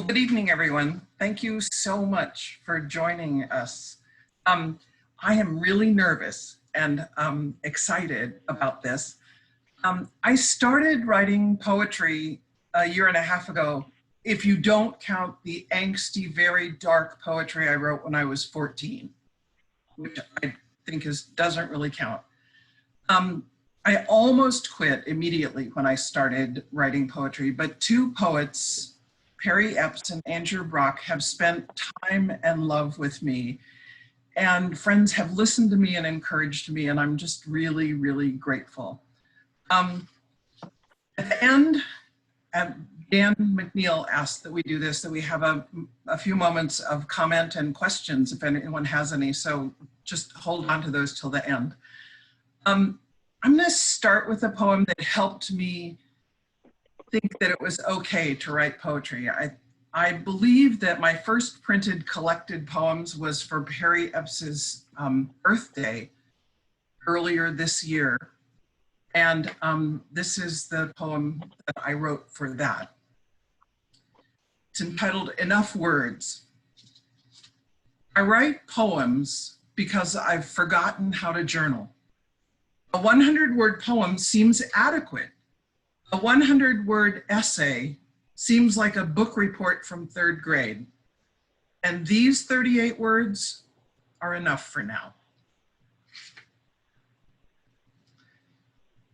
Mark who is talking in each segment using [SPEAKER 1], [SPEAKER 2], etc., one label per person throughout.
[SPEAKER 1] Good evening, everyone. Thank you so much for joining us. I am really nervous and excited about this. I started writing poetry a year and a half ago, if you don't count the angsty, very dark poetry I wrote when I was 14, which I think doesn't really count. I almost quit immediately when I started writing poetry, but two poets, Perry Epps and Andrew Brock, have spent time and love with me, and friends have listened to me and encouraged me, and I'm just really, really grateful. At the end, Dan McNeil asked that we do this, that we have a few moments of comment and questions if anyone has any, so just hold on to those till the end. I'm going to start with a poem that helped me think that it was okay to write poetry. I believe that my first printed collected poems was for Perry Epps's birthday earlier this year. And this is the poem that I wrote for that. It's entitled Enough Words. I write poems because I've forgotten how to journal. A 100-word poem seems adequate. A 100-word essay seems like a book report from 3rd grade. And these 38 words are enough for now.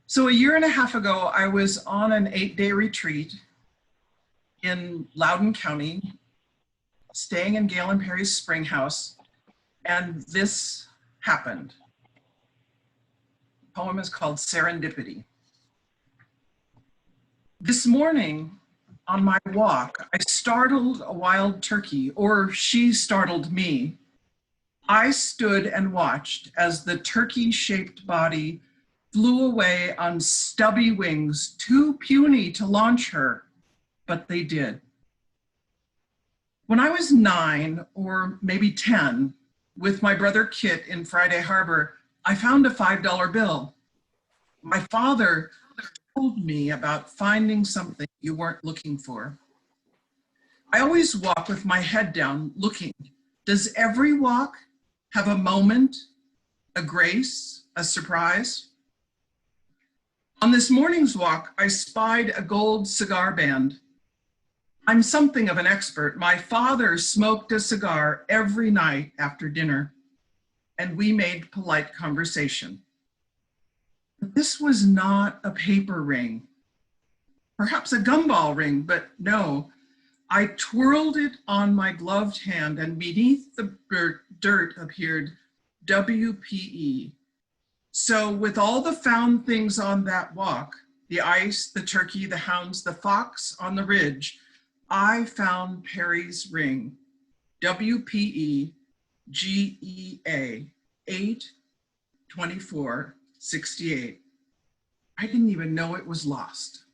[SPEAKER 1] So a year and a half ago, I was on an 8-day retreat in Loudoun County, staying in Galen Perry's spring house, and this happened. The poem is called Serendipity. This morning on my walk, I startled a wild turkey, or she startled me. I stood and watched as the turkey-shaped body flew away on stubby wings, too puny to launch her, but they did. When I was 9 or maybe 10, with my brother Kit in Friday Harbor, I found a $5 bill. My father told me about finding something you weren't looking for. I always walk with my head down, looking. Does every walk have a moment, a grace, a surprise? On this morning's walk, I spied a gold cigar band. I'm something of an expert. My father smoked a cigar every night after dinner, and we made polite conversation. But this was not a paper ring, perhaps a gumball ring, but no. I twirled it on my gloved hand, and beneath the dirt appeared WPE. So with all the found things on that walk, the ice, the turkey, the hounds, the fox on the ridge, I found Perry's ring, WPE GEA 82468. I didn't even know it was lost.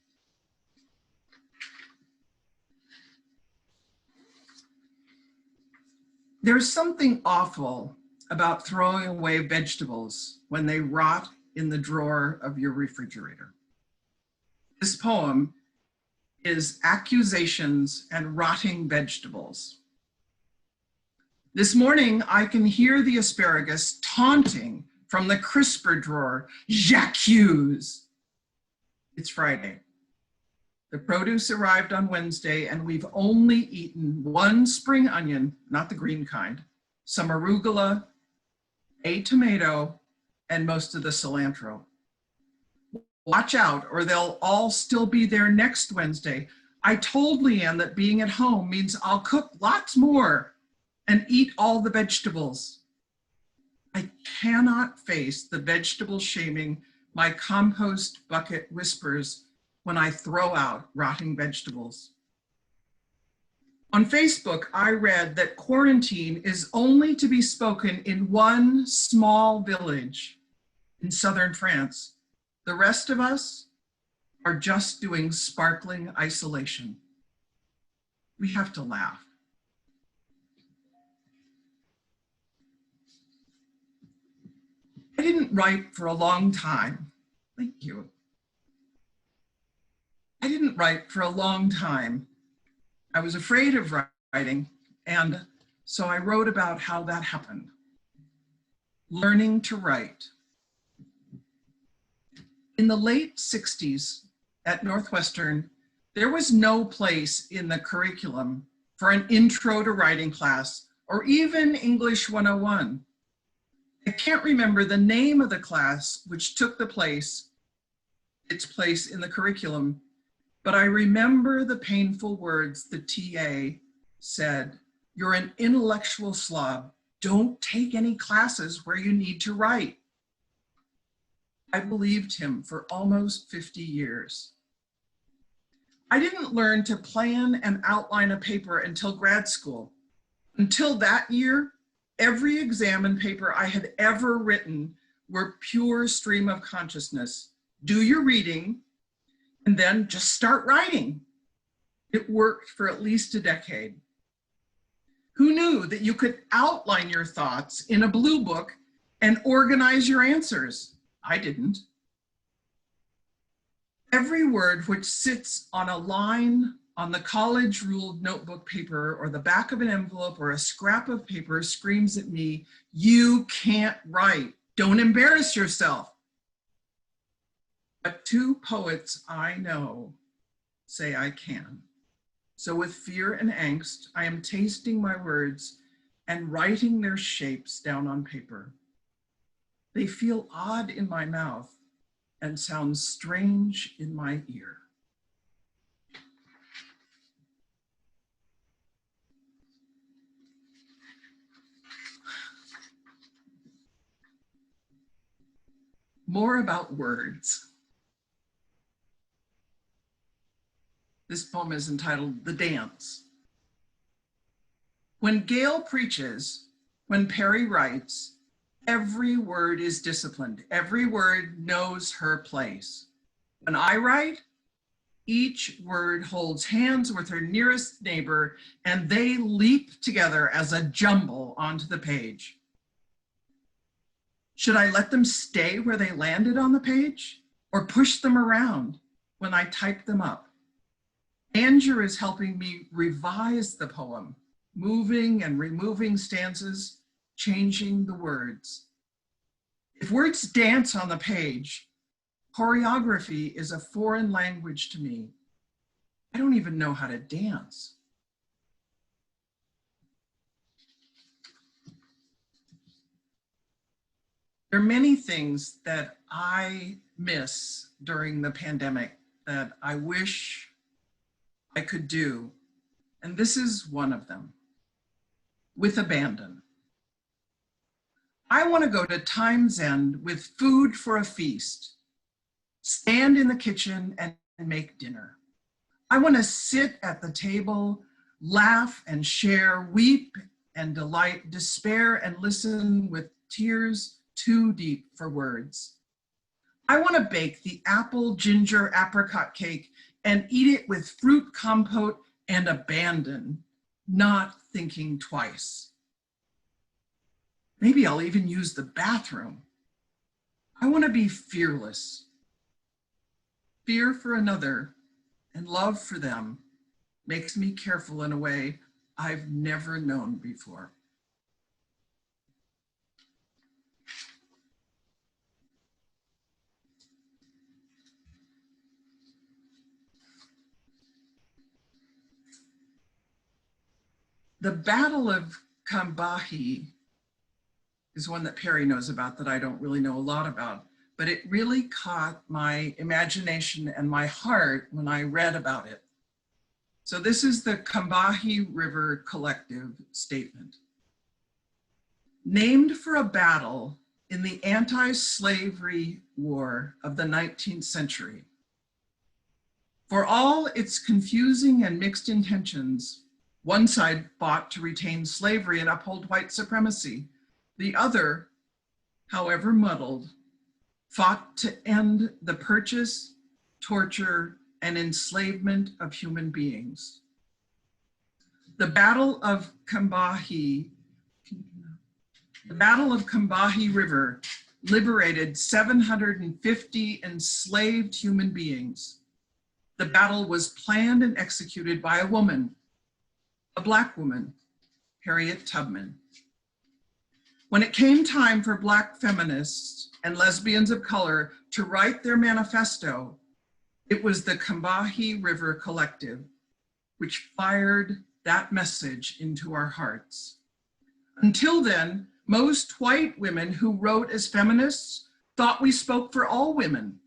[SPEAKER 1] There's something awful about throwing away vegetables when they rot in the drawer of your refrigerator. This poem is Accusations and Rotting Vegetables. This morning, I can hear the asparagus taunting from the crisper drawer, j'accuse. It's Friday. The produce arrived on Wednesday, and we've only eaten one spring onion, not the green kind, some arugula, a tomato, and most of the cilantro. Watch out, or they'll all still be there next Wednesday. I told Leanne that being at home means I'll cook lots more and eat all the vegetables. I cannot face the vegetable shaming my compost bucket whispers when I throw out rotting vegetables. On Facebook, I read that quarantine is only to be spoken in one small village in southern France. The rest of us are just doing sparkling isolation. We have to laugh. I didn't write for a long time. Thank you. I didn't write for a long time. I was afraid of writing, and so I wrote about how that happened. Learning to write. In the late 60s at Northwestern, there was no place in the curriculum for an intro to writing class or even English 101. I can't remember the name of the class which took its place in the curriculum, but I remember the painful words the TA said, "You're an intellectual slob. Don't take any classes where you need to write." I believed him for almost 50 years. I didn't learn to plan and outline a paper until grad school. Until that year, every exam and paper I had ever written were pure stream of consciousness. Do your reading, and then just start writing. It worked for at least a decade. Who knew that you could outline your thoughts in a blue book and organize your answers? I didn't. Every word which sits on a line on the college ruled notebook paper or the back of an envelope or a scrap of paper screams at me, "You can't write. Don't embarrass yourself." But two poets I know say I can. So with fear and angst, I am tasting my words and writing their shapes down on paper. They feel odd in my mouth and sound strange in my ear. More about words. This poem is entitled "The Dance." When Gale preaches, when Perry writes, every word is disciplined. Every word knows her place. When I write, each word holds hands with her nearest neighbor, and they leap together as a jumble onto the page. Should I let them stay where they landed on the page, or push them around when I type them up? Andrew is helping me revise the poem, moving and removing stanzas, changing the words. If words dance on the page, choreography is a foreign language to me. I don't even know how to dance. There are many things that I miss during the pandemic that I wish I could do, and this is one of them, with abandon. I want to go to time's end with food for a feast, stand in the kitchen and make dinner. I want to sit at the table, laugh and share, weep and delight, despair and listen with tears too deep for words. I want to bake the apple ginger apricot cake and eat it with fruit compote and abandon, not thinking twice. Maybe I'll even use the bathroom. I want to be fearless. Fear for another and love for them makes me careful in a way I've never known before. The Battle of Combahee is one that Perry knows about that I don't really know a lot about, but it really caught my imagination and my heart when I read about it. So this is the Combahee River Collective statement. Named for a battle in the anti-slavery war of the 19th century. For all its confusing and mixed intentions, one side fought to retain slavery and uphold white supremacy. The other, however muddled, fought to end the purchase, torture, and enslavement of human beings. The Battle of Combahee River liberated 750 enslaved human beings. The battle was planned and executed by a woman, a Black woman, Harriet Tubman. When it came time for Black feminists and lesbians of color to write their manifesto, it was the Combahee River Collective which fired that message into our hearts. Until then, most white women who wrote as feminists thought we spoke for all women.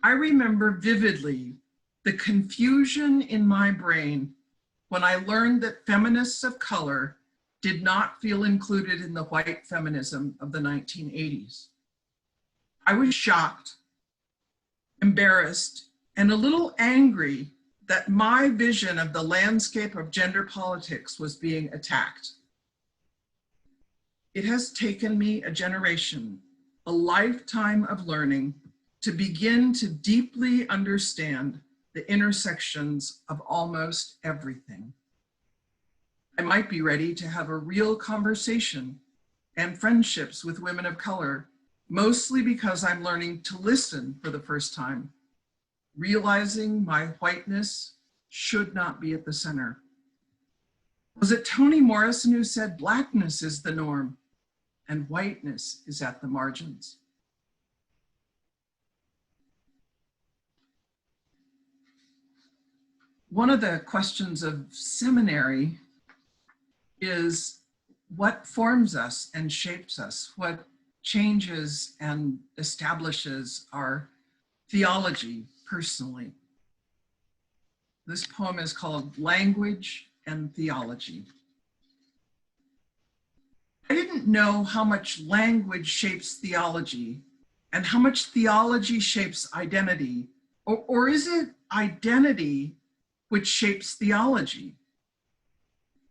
[SPEAKER 1] I remember vividly the confusion in my brain when I learned that feminists of color did not feel included in the white feminism of the 1980s. I was shocked, embarrassed, and a little angry that my vision of the landscape of gender politics was being attacked. It has taken me a generation, a lifetime of learning to begin to deeply understand the intersections of almost everything. I might be ready to have a real conversation and friendships with women of color, mostly because I'm learning to listen for the first time, realizing my whiteness should not be at the center. Was it Toni Morrison who said Blackness is the norm and whiteness is at the margins? One of the questions of seminary is what forms us and shapes us, what changes and establishes our theology personally. This poem is called Language and Theology. I didn't know how much language shapes theology and how much theology shapes identity, or is it identity which shapes theology?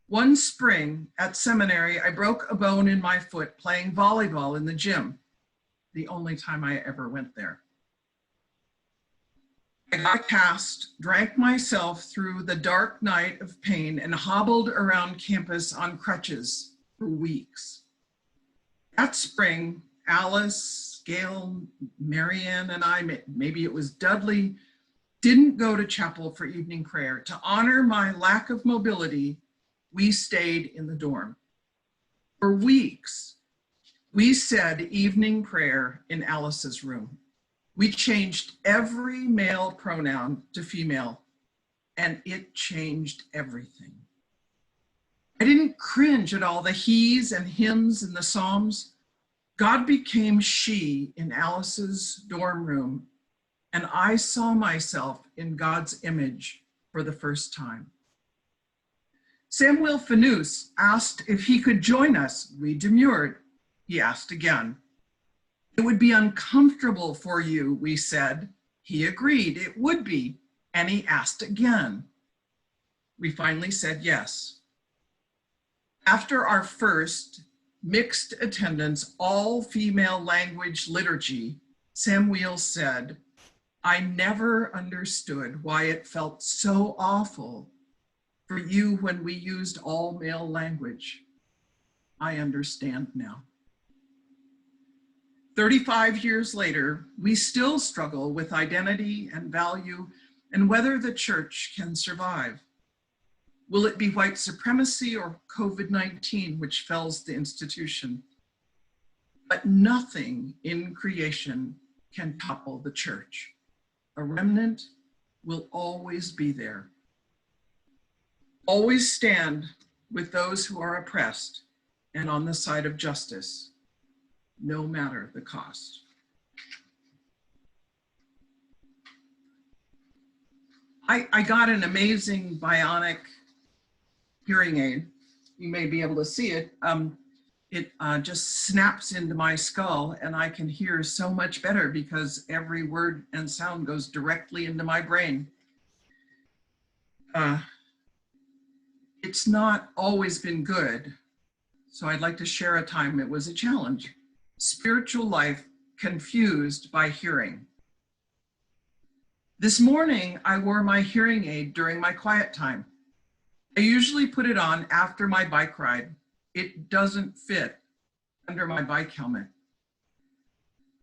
[SPEAKER 1] One spring at seminary, I broke a bone in my foot playing volleyball in the gym, the only time I ever went there. I got a cast, drank myself through the dark night of pain, and hobbled around campus on crutches for weeks. That spring, Alice, Gail, Marianne, and I, maybe it was Dudley, didn't go to chapel for evening prayer. To honor my lack of mobility, we stayed in the dorm. For weeks, we said evening prayer in Alice's room. We changed every male pronoun to female, and it changed everything. I didn't cringe at all the he's and hims in the Psalms. God became she in Alice's dorm room, and I saw myself in God's image for the first time. Samuel Fanous asked if he could join us. We demurred. He asked again. It would be uncomfortable for you, we said. He agreed it would be, and he asked again. We finally said yes. After our first mixed attendance, all female language liturgy, Samuel said, I never understood why it felt so awful for you when we used all male language. I understand now. 35 years later, we still struggle with identity and value and whether the church can survive. Will it be white supremacy or COVID-19 which fells the institution? But nothing in creation can topple the church. A remnant will always be there. Always stand with those who are oppressed and on the side of justice, no matter the cost. I got an amazing bionic hearing aid. You may be able to see it. It just snaps into my skull and I can hear so much better because every word and sound goes directly into my brain. It's not always been good. So I'd like to share a time it was a challenge. Spiritual life confused by hearing. This morning, I wore my hearing aid during my quiet time. I usually put it on after my bike ride. It doesn't fit under my bike helmet.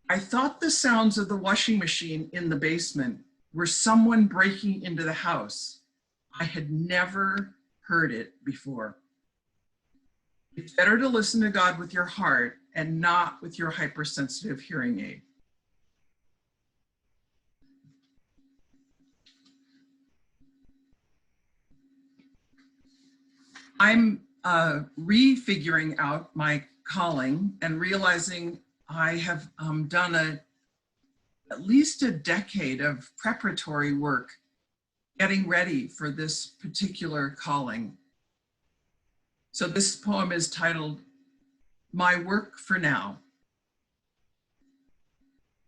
[SPEAKER 1] I thought the sounds of the washing machine in the basement were someone breaking into the house. I had never heard it before. It's better to listen to God with your heart and not with your hypersensitive hearing aid. I'm refiguring out my calling and realizing I have done at least a decade of preparatory work getting ready for this particular calling. So this poem is titled, My Work for Now.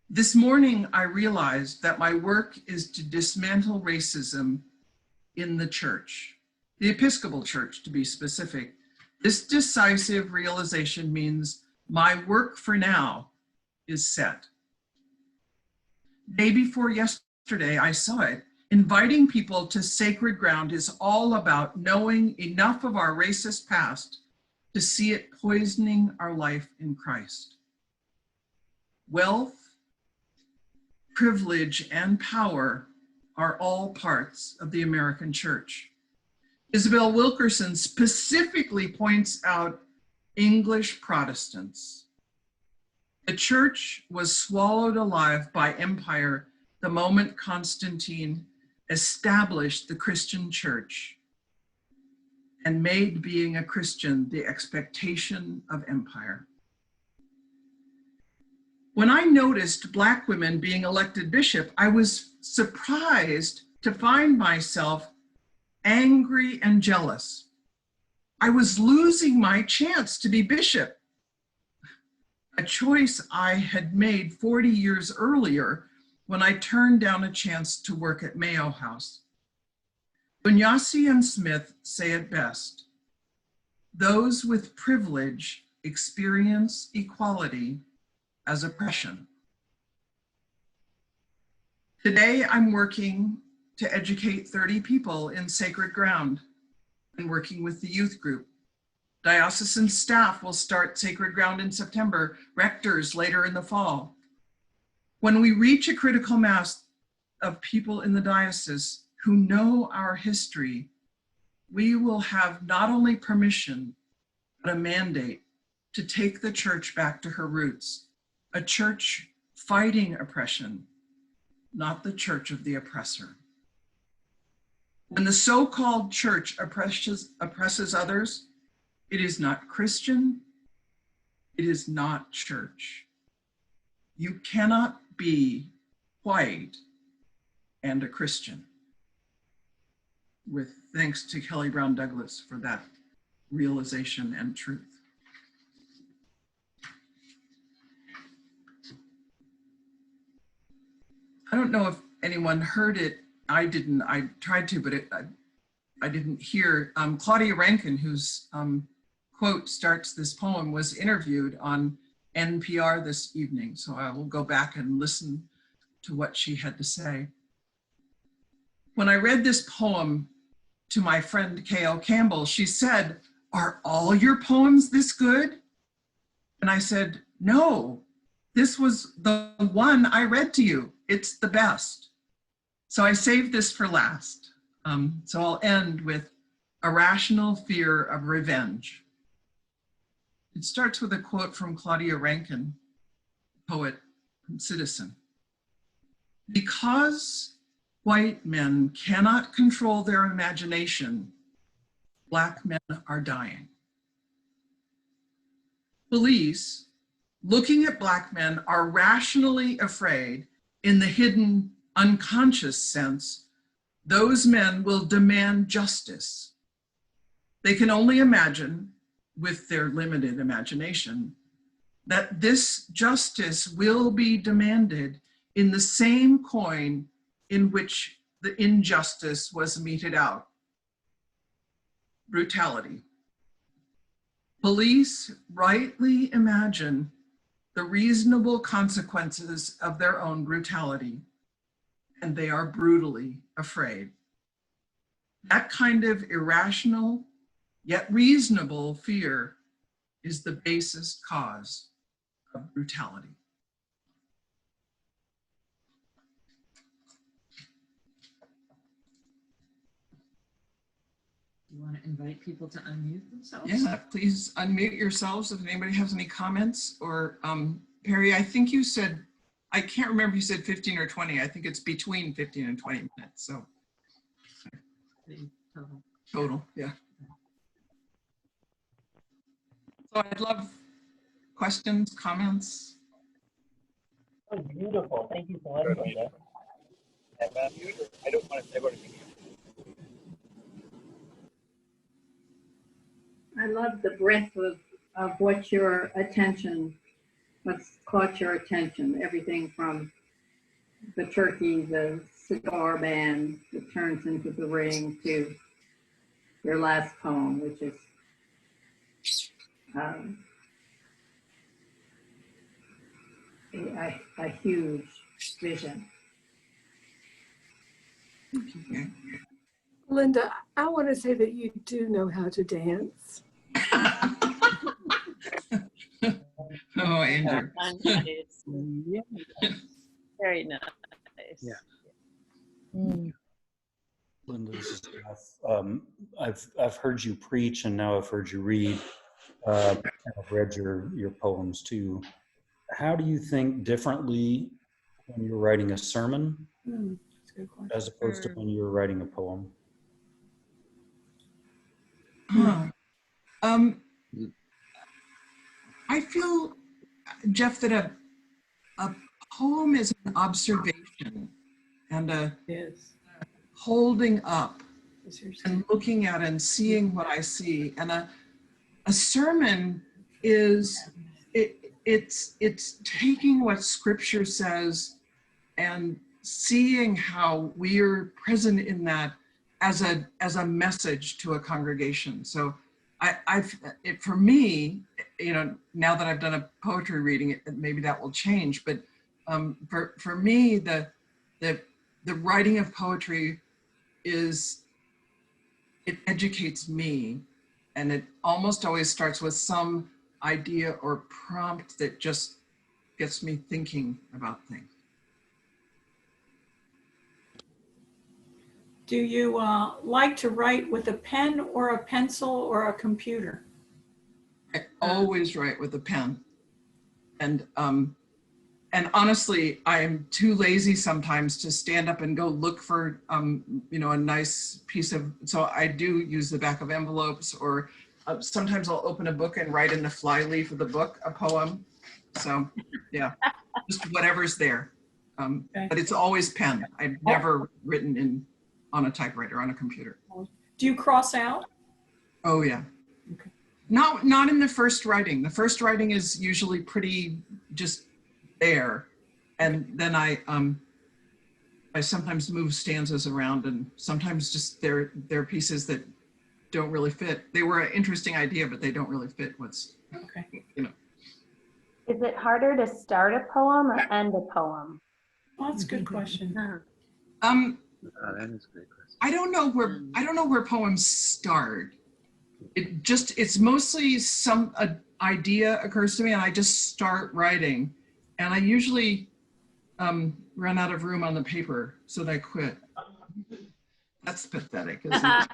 [SPEAKER 1] This morning, I realized that my work is to dismantle racism in the church, the Episcopal Church to be specific. This decisive realization means my work for now is set. Day before yesterday, I saw it. Inviting people to sacred ground is all about knowing enough of our racist past to see it poisoning our life in Christ. Wealth, privilege, and power are all parts of the American church. Isabel Wilkerson specifically points out English Protestants. The church was swallowed alive by empire the moment Constantine established the Christian church and made being a Christian the expectation of empire. When I noticed Black women being elected bishop, I was surprised to find myself angry and jealous. I was losing my chance to be bishop, a choice I had made 40 years earlier when I turned down a chance to work at Mayo House. Bunyasi and Smith say it best: those with privilege experience equality as oppression. Today, I'm working to educate 30 people in sacred ground and working with the youth group. Diocesan staff will start sacred ground in September, rectors later in the fall. When we reach a critical mass of people in the diocese who know our history, we will have not only permission, but a mandate to take the church back to her roots, a church fighting oppression, not the church of the oppressor. When the so-called church oppresses others, it is not Christian, it is not church. You cannot be white and a Christian. With thanks to Kelly Brown Douglas for that realization and truth. I don't know if anyone heard it. I didn't. I tried to, but I didn't hear. Claudia Rankine, whose quote starts this poem, was interviewed on NPR this evening. So I will go back and listen to what she had to say. When I read this poem to my friend K.L. Campbell, she said, "Are all your poems this good?" And I said, "No, this was the one I read to you. It's the best." So I saved this for last. So I'll end with a rational fear of revenge. It starts with a quote from Claudia Rankine, poet and citizen. "Because white men cannot control their imagination, Black men are dying." Police, looking at Black men, are rationally afraid in the hidden, unconscious sense, those men will demand justice. They can only imagine, with their limited imagination, that this justice will be demanded in the same coin in which the injustice was meted out: brutality. Police rightly imagine the reasonable consequences of their own brutality, and they are brutally afraid. That kind of irrational yet reasonable fear is the basest cause of brutality.
[SPEAKER 2] to invite people to unmute themselves?
[SPEAKER 1] Yeah, please unmute yourselves if anybody has any comments. Or Perry, I think you said, I can't remember, you said 15 or 20. I think it's between 15 and 20 minutes. So total, yeah. So I'd love questions, comments.
[SPEAKER 3] Oh, beautiful. Thank you so much, Linda. I don't want to say what it means.
[SPEAKER 4] I love the breadth of what's caught your attention. Everything from the turkey, the cigar band that turns into the ring, to your last poem, which is a huge vision.
[SPEAKER 1] Okay.
[SPEAKER 5] Linda, I want to say that you do know how to dance.
[SPEAKER 1] Oh, Andrew.
[SPEAKER 6] Nice. Very nice.
[SPEAKER 7] Yeah. Linda, this is Jeff. I've heard you preach, and now I've heard you read. And I've read your poems too. How do you think differently when you're writing a sermon
[SPEAKER 5] That's a good question.
[SPEAKER 7] as opposed to when you're writing a poem?
[SPEAKER 1] I feel, Jeff, that a poem is an observation and a holding up and looking at and seeing what I see. And a sermon is, it's taking what scripture says and seeing how we are present in that as a message to a congregation. So for me, you know, now that I've done a poetry reading, maybe that will change. But for me, the writing of poetry it educates me, and it almost always starts with some idea or prompt that just gets me thinking about things.
[SPEAKER 8] Do you like to write with a pen or a pencil or a computer?
[SPEAKER 1] I always write with a pen. And honestly, I'm too lazy sometimes to stand up and go look for, you know, a nice piece of, so I do use the back of envelopes, or sometimes I'll open a book and write in the flyleaf of the book a poem. So yeah, just whatever's there. But it's always pen. I've never written on a typewriter, on a computer.
[SPEAKER 8] Do you cross out?
[SPEAKER 1] Oh yeah.
[SPEAKER 8] Okay.
[SPEAKER 1] Not in the first writing. The first writing is usually pretty just there, and then I sometimes move stanzas around, and sometimes just they're pieces that don't really fit. They were an interesting idea, but they don't really fit what's, you know.
[SPEAKER 9] Is it harder to start a poem or end a poem?
[SPEAKER 8] Well, that's a good question.
[SPEAKER 7] That is a great question.
[SPEAKER 1] I don't know where poems start. It's mostly some idea occurs to me, and I just start writing, and I usually run out of room on the paper, so that I quit. That's pathetic, isn't it?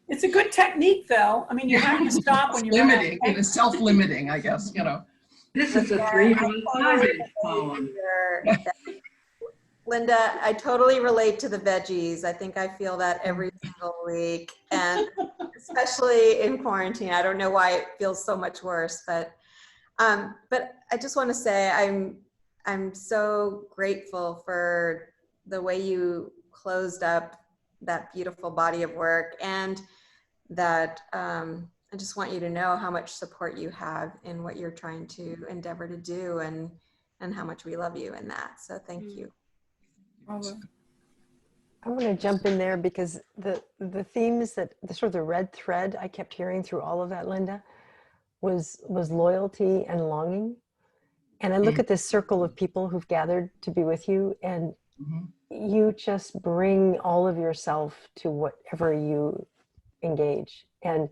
[SPEAKER 8] It's a good technique, though. I mean, you have to stop when you're
[SPEAKER 1] limiting. It is self-limiting, I guess. You know.
[SPEAKER 4] This is a 3-page poem.
[SPEAKER 6] Linda, I totally relate to the veggies. I think I feel that every single week, and especially in quarantine. I don't know why it feels so much worse, but I just want to say I'm so grateful for the way you closed up that beautiful body of work, and that I just want you to know how much support you have in what you're trying to endeavor to do, and how much we love you in that. So thank you.
[SPEAKER 10] I want to jump in there because the themes that the sort of the red thread I kept hearing through all of that, Linda, was loyalty and longing. And I look at this circle of people who've gathered to be with you, and you just bring all of yourself to whatever you engage. And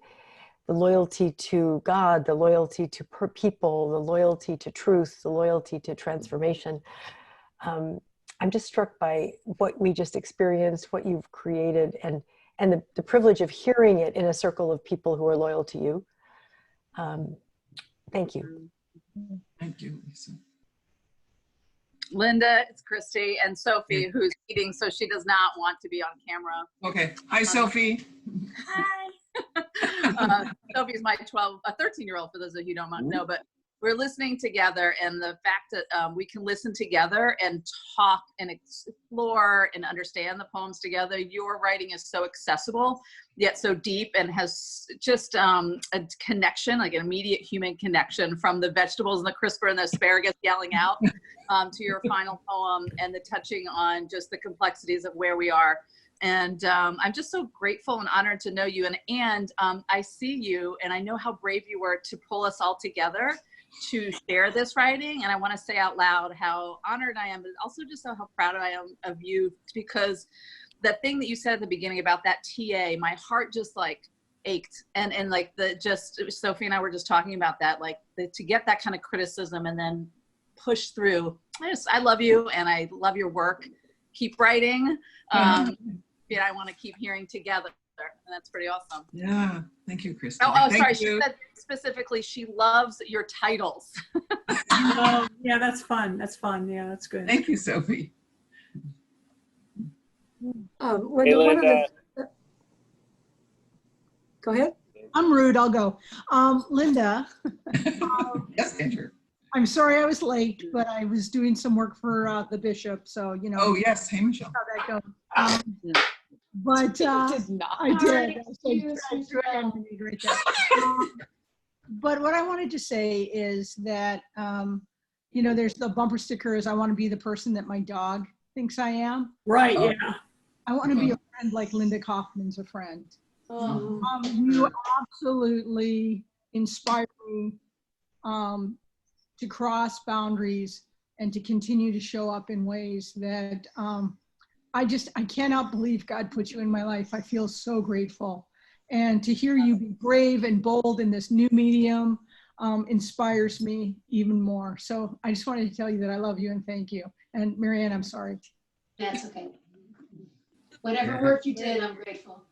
[SPEAKER 10] the loyalty to God, the loyalty to people, the loyalty to truth, the loyalty to transformation. I'm just struck by what we just experienced, what you've created, and and the privilege of hearing it in a circle of people who are loyal to you. Thank you.
[SPEAKER 1] Thank you, Lisa.
[SPEAKER 11] Linda, it's Christy, and Sophie, who's eating, so she does not want to be on camera.
[SPEAKER 1] Okay. Hi, Sophie.
[SPEAKER 11] Hi. Sophie's my 13-year-old, for those of you who don't know, but we're listening together, and the fact that we can listen together and talk and explore and understand the poems together. Your writing is so accessible, yet so deep, and has just a connection, like an immediate human connection, from the vegetables and the CRISPR and the asparagus yelling out to your final poem, and the touching on just the complexities of where we are. And I'm just so grateful and honored to know you. And I see you, and I know how brave you were to pull us all together to share this writing. And I want to say out loud how honored I am, but also just how proud I am of you, because that thing that you said at the beginning about that TA, my heart just like ached. And like Sophie and I were just talking about that, like to get that kind of criticism and then push through. I love you, and I love your work. Keep writing. I want to keep hearing together. And that's pretty awesome.
[SPEAKER 1] Yeah, thank you, Christy.
[SPEAKER 11] Sorry. She said specifically she loves your titles.
[SPEAKER 8] Oh, yeah, that's fun. That's fun. Yeah, that's good.
[SPEAKER 1] Thank you, Sophie.
[SPEAKER 3] Linda.
[SPEAKER 5] Go ahead.
[SPEAKER 12] I'm rude. I'll go. Linda.
[SPEAKER 1] Yes, Andrew.
[SPEAKER 12] I'm sorry I was late, but I was doing some work for the bishop, so you know.
[SPEAKER 1] Oh yes, hey Michelle.
[SPEAKER 12] How that goes. But I did. But what I wanted to say is that you know, there's the bumper stickers. I want to be the person that my dog thinks I am.
[SPEAKER 8] Right. Yeah.
[SPEAKER 12] I want to be a friend like Linda Kaufman's a friend. You absolutely inspire me to cross boundaries and to continue to show up in ways that I cannot believe God put you in my life. I feel so grateful. And to hear you be brave and bold in this new medium inspires me even more. So I just wanted to tell you that I love you and thank you. And Marianne, I'm sorry.
[SPEAKER 13] That's okay. Whatever work you did, I'm grateful.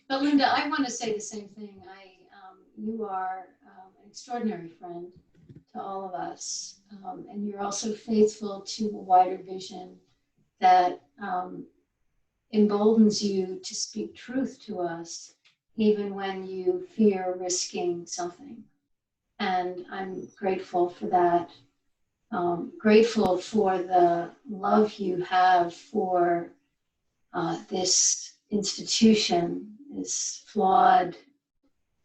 [SPEAKER 13] But Linda, I want to say the same thing. You are an extraordinary friend to all of us. And you're also faithful to a wider vision that emboldens you to speak truth to us, even when you fear risking something. And I'm grateful for that. Grateful for the love you have for this institution, this flawed,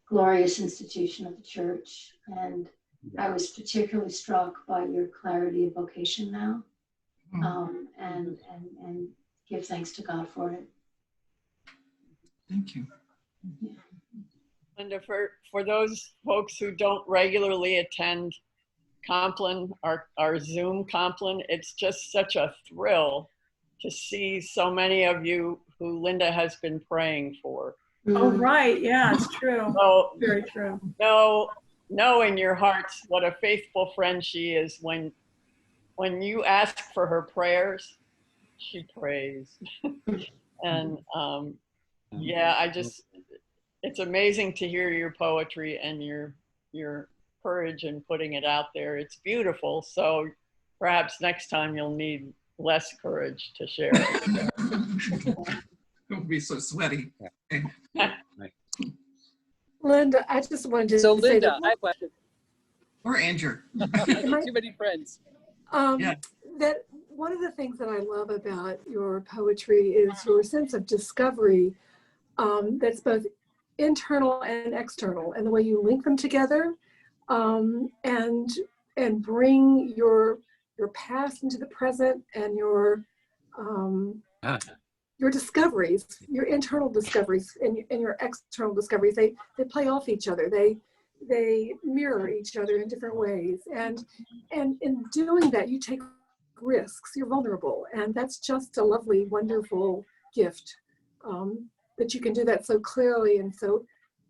[SPEAKER 13] glorious institution of the church. And I was particularly struck by your clarity of vocation now, and give thanks to God for it.
[SPEAKER 1] Thank you.
[SPEAKER 13] Yeah.
[SPEAKER 14] Linda, for those folks who don't regularly attend Compline, our Zoom Compline, it's just such a thrill to see so many of you who Linda has been praying for.
[SPEAKER 8] Oh, right. Yeah, it's true.
[SPEAKER 14] So,
[SPEAKER 8] very true.
[SPEAKER 14] Know in your hearts what a faithful friend she is. When you ask for her prayers, she prays. And yeah, it's amazing to hear your poetry and your courage in putting it out there. It's beautiful. So perhaps next time you'll need less courage to share it.
[SPEAKER 1] Don't be so sweaty.
[SPEAKER 5] Linda, I just wanted to
[SPEAKER 3] So
[SPEAKER 5] say
[SPEAKER 3] Linda,
[SPEAKER 5] that,
[SPEAKER 3] I have a question.
[SPEAKER 1] Or Andrew.
[SPEAKER 3] Too many friends.
[SPEAKER 5] that one of the things that I love about your poetry is your sense of discovery that's both internal and external, and the way you link them together and bring your past into the present, and your discoveries, your internal discoveries and your external discoveries, they play off each other. They mirror each other in different ways. And in doing that, you take risks, you're vulnerable. And that's just a lovely, wonderful gift that you can do that so clearly and so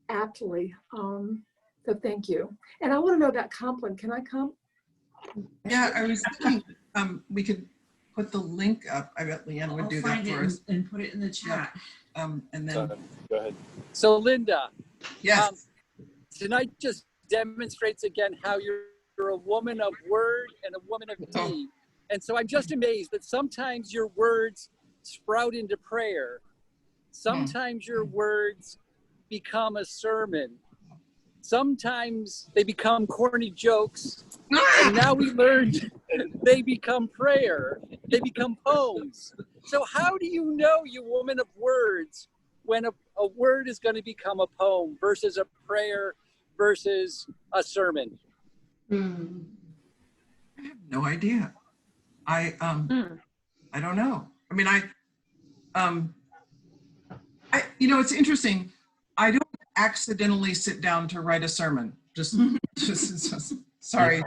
[SPEAKER 5] aptly. So thank you. And I want to know about Compline. Can I come?
[SPEAKER 1] Yeah, I was thinking we could put the link up. I bet Leanne would
[SPEAKER 2] I'll
[SPEAKER 1] do that
[SPEAKER 2] find
[SPEAKER 1] for
[SPEAKER 2] it
[SPEAKER 1] us.
[SPEAKER 2] and put it in the chat.
[SPEAKER 1] And then,
[SPEAKER 3] Go ahead.
[SPEAKER 15] So Linda,
[SPEAKER 1] yes.
[SPEAKER 15] Tonight just demonstrates again how you're a woman of word and a woman of deed. And so I'm just amazed that sometimes your words sprout into prayer. Sometimes your words become a sermon. Sometimes they become corny jokes. And now we learned they become prayer. They become poems. So how do you know, you woman of words, when a word is going to become a poem versus a prayer versus a sermon?
[SPEAKER 1] I have no idea. I don't know. I mean, you know, it's interesting. I don't accidentally sit down to write a sermon. Just sorry,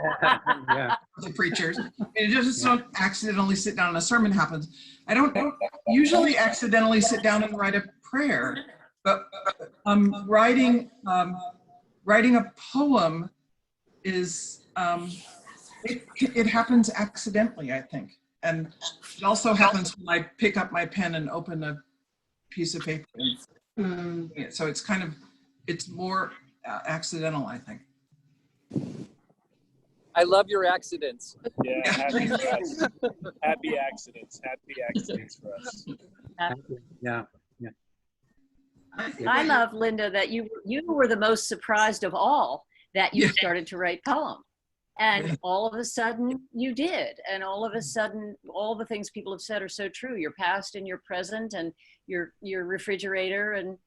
[SPEAKER 1] the preachers. It just don't accidentally sit down and a sermon happens. I don't usually accidentally sit down and write a prayer, but writing a poem is it happens accidentally, I think, and it also happens when I pick up my pen and open a piece of paper. So it's kind of, it's more accidental, I think.
[SPEAKER 15] I love your accidents.
[SPEAKER 3] Yeah, happy accidents. Happy accidents for us.
[SPEAKER 7] Yeah.
[SPEAKER 16] I love, Linda, that you were the most surprised of all that you started to write poems. And all of a sudden you did. And all of a sudden, all the things people have said are so true. Your past and your present and your refrigerator and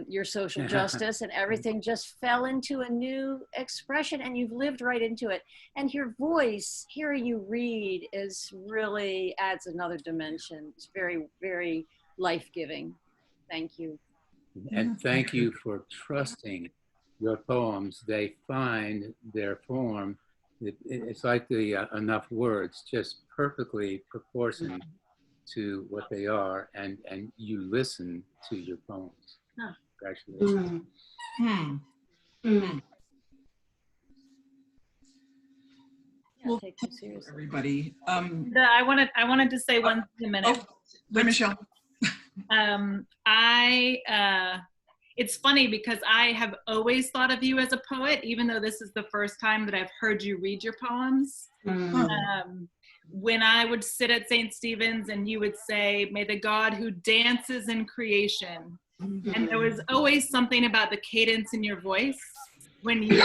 [SPEAKER 16] your social justice and everything just fell into a new expression, and you've lived right into it. And your voice, hearing you read, is really adds another dimension. It's very, very life-giving. Thank you.
[SPEAKER 17] And thank you for trusting your poems. They find their form. It's like the enough words, just perfectly proportioned to what they are, and you listen to your poems. Congratulations.
[SPEAKER 1] Well, thank you, everybody.
[SPEAKER 18] I wanted to say one thing a minute.
[SPEAKER 1] Hi, Michelle.
[SPEAKER 18] It's funny because I have always thought of you as a poet, even though this is the first time that I've heard you read your poems. When I would sit at St. Stephen's and you would say, "May the God who dances in creation." And there was always something about the cadence in your voice when you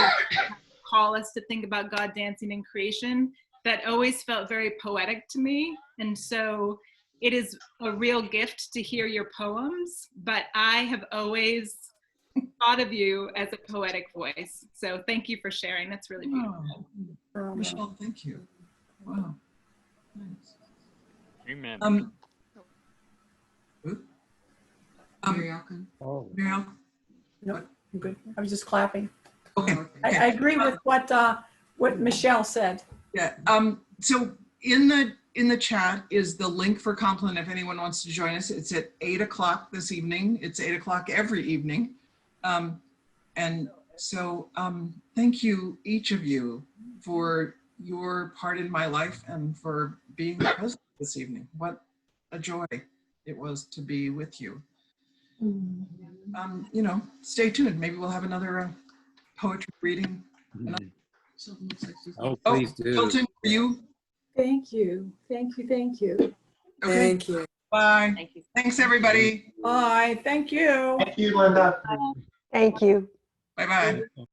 [SPEAKER 18] call us to think about God dancing in creation that always felt very poetic to me. And so it is a real gift to hear your poems, but I have always thought of you as a poetic voice. So thank you for sharing. That's really beautiful.
[SPEAKER 1] Michelle, thank you. Wow. Thanks.
[SPEAKER 3] Amen.
[SPEAKER 1] Muriel?
[SPEAKER 8] No, I'm good. I was just clapping.
[SPEAKER 1] Okay.
[SPEAKER 8] I agree with what Michelle said.
[SPEAKER 1] Yeah. So in the chat is the link for Compline if anyone wants to join us. It's at 8 o'clock this evening. It's 8 o'clock every evening. And so thank you, each of you, for your part in my life and for being present this evening. What a joy it was to be with you. You know, stay tuned. Maybe we'll have another poetry reading.
[SPEAKER 17] Oh, please do.
[SPEAKER 1] Hilton, for you?
[SPEAKER 5] Thank you. Thank you. Thank you.
[SPEAKER 1] Okay.
[SPEAKER 5] Thank you.
[SPEAKER 1] Bye.
[SPEAKER 11] Thank you.
[SPEAKER 1] Thanks, everybody.
[SPEAKER 8] Bye. Thank you.
[SPEAKER 3] Thank you, Linda.
[SPEAKER 10] Thank you.
[SPEAKER 1] Bye-bye.